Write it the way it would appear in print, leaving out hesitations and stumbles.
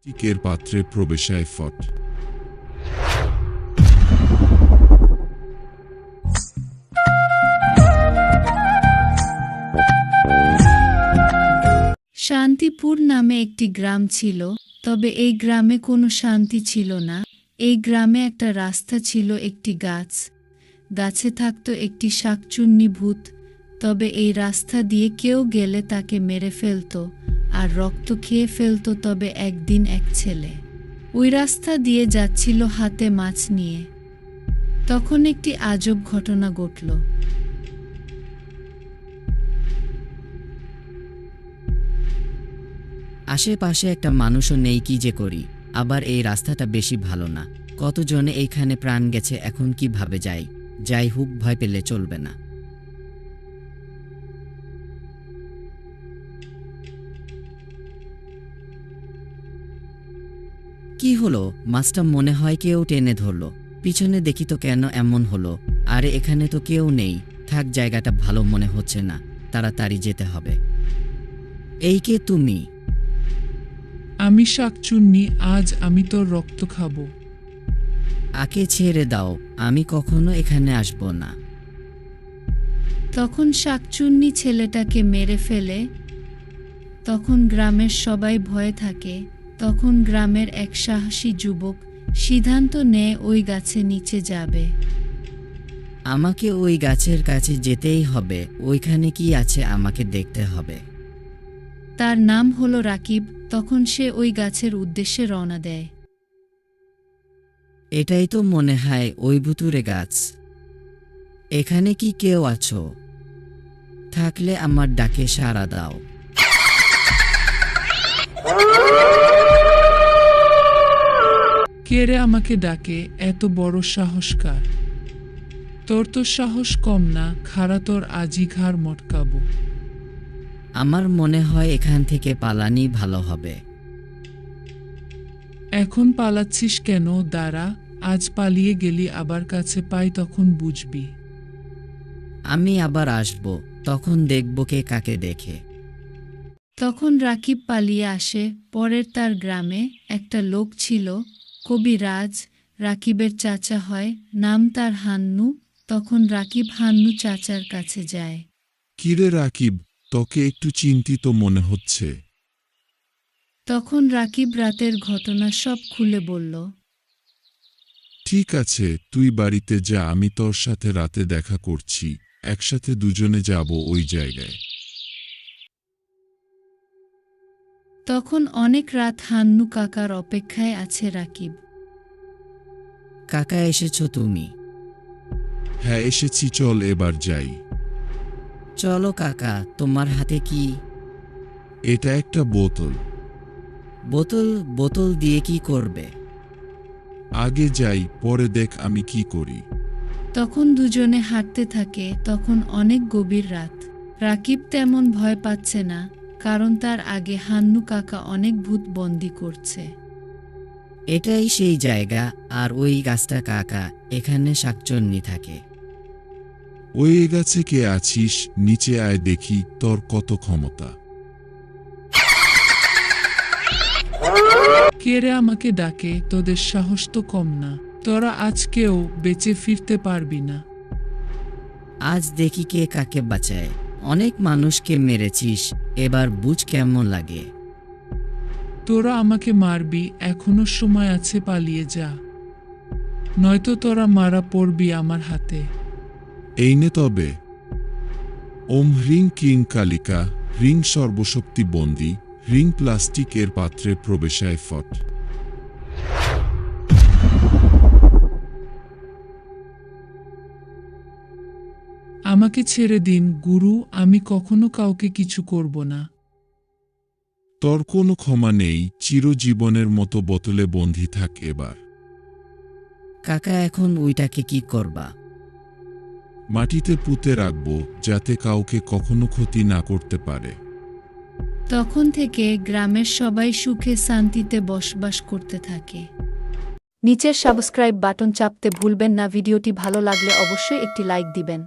টিকের পাত্রে প্রবেশায় ফট। শান্তিপুর নামে একটি গ্রাম ছিল, তবে এই গ্রামে কোনো শান্তি ছিল না। এই গ্রামে একটা রাস্তা ছিল, একটি গাছ, গাছে থাকত একটি শাকচুন্নি ভূত। তবে এই রাস্তা দিয়ে কেউ গেলে তাকে মেরে ফেলত আর রক্ত খেয়ে ফেলত। তবে একদিন এক ছেলে ওই রাস্তা দিয়ে যাচ্ছিল হাতে মাছ নিয়ে। তখন একটি আজব ঘটনা ঘটল। আশেপাশে একটা মানুষও নেই, কি যে করি। আবার এই রাস্তাটা বেশি ভালো না, কতজনে এইখানে প্রাণ গেছে, এখন কিভাবে যাই? যাই হোক, ভয় পেলে চলবে না। কি হলো? মাছটা মনে হয় কেউ টেনে ধরলো। পিছনে দেখি তো কেন এমন হলো। আরে এখানে তো কেউ নেই। থাক, জায়গাটা ভালো মনে হচ্ছে না, তাড়াতাড়ি যেতে হবে। এই কে তুমি? আমি শাকচুন্নি, আজ আমি তোর রক্ত খাবো। আকে ছেড়ে দাও, আমি কখনো এখানে আসবো না। তখন শাকচুন্নি ছেলেটাকে মেরে ফেলে। তখন গ্রামের সবাই ভয়ে থাকে। তখন গ্রামের এক সাহসী যুবক সিদ্ধান্ত নেয় ওই গাছের নিচে যাবে। আমাকে ওই গাছের কাছে যেতেই হবে। ওইখানে কি আছে আমাকে দেখতে হবে। তার নাম হলো রাকিব। তখন সে ওই গাছের উদ্দেশ্যে রওনা দেয়। এটাই তো মনে হয় ওই ভুতুরে গাছ। এখানে কি কেউ আছো? থাকলে আমার ডাকে সাড়া দাও। কে রে আমাকে ডাকে? এত বড় সাহস কার? তোর তো সাহস কম না, খাড়া তোর আজই ঘাড় মটকাবো। আমার মনে হয় এখান থেকে পালানি ভালো হবে। এখন পালাচ্ছিস কেন? দাঁড়া, আজ পালিয়ে গেলি আবার কাছে পাই, তখন বুঝবি। আমি আবার আসব, তখন দেখব কে কাকে দেখে। তখন রাকিব পালিয়ে আসে। পরের তার গ্রামে একটা লোক ছিল, কবিরাজ। রাকিবের চাচা হয়, নাম তার হান্নু। তখন রাকিব হান্নু চাচার কাছে যায়। কিরে রাকিব, তোকে একটু চিন্তিত মনে হচ্ছে। তখন রাকিব রাতের ঘটনা সব খুলে বলল। ঠিক আছে, তুই বাড়িতে যা, আমি তোর সাথে রাতে দেখা করছি। একসাথে দুজনে যাব ওই জায়গায়। তখন অনেক রাত হান্নু কাকার অপেক্ষায় আছে রাকিব। কাকা, এসেছো তুমি? হ্যাঁ এসেছি, চল এবার যাই। চলো কাকা, তোমার হাতে কি? এটা একটা বোতল। বোতল? বোতল দিয়ে কি করবে? আগে যাই, পরে দেখ আমি কি করি। তখন দুজনে হাঁটতে থাকে। তখন অনেক গভীর রাত। রাকিব তেমন ভয় পাচ্ছে না, কারণ তার আগে হান্নু কাকা অনেক ভূত বন্দি করছে। এটাই সেই জায়গা। আর ওই গাছটা কাকা, এখানে শাকচুন্নি থাকে। ওই গাছে কে আছিস? নিচে আয়, দেখি তোর কত ক্ষমতা। কে রে আমাকে ডাকে? তোদের সাহস তো কম না, তোরা আজ কেউ বেঁচে ফিরতে পারবি না। আজ দেখি কে কাকে বাঁচায়। অনেক মানুষকে মেরেছিস, এবার বুঝ কেমন লাগে। তোরা আমাকে মারবি, এখনো সময় আছে, পালিয়ে যা, নয়তো তোরা মারা পড়বি আমার হাতে। এই নে তবে। ওম হ্রিং কিং কালিকা, হ্রিং সর্বশক্তি বন্দী, হ্রিং প্লাস্টিক এর পাত্রে প্রবেশায় ফট। আমাকে ছেড়ে দিন গুরু, আমি কখনো কাউকে কিছু করব না। তোর কোনো ক্ষমা নেই, চিরজীবনের মতো বোতলে বন্দী থাক এবার। কাকা, এখন ওইটাকে কি করবা? মাটিতে পুঁতে রাখবো, যাতে কাউকে কখনো ক্ষতি না করতে পারে। তখন থেকে গ্রামের সবাই সুখে শান্তিতে বসবাস করতে থাকে। নিচের সাবস্ক্রাইব বাটন চাপতে ভুলবেন না। ভিডিওটি ভালো লাগলে অবশ্যই একটি লাইক দিবেন।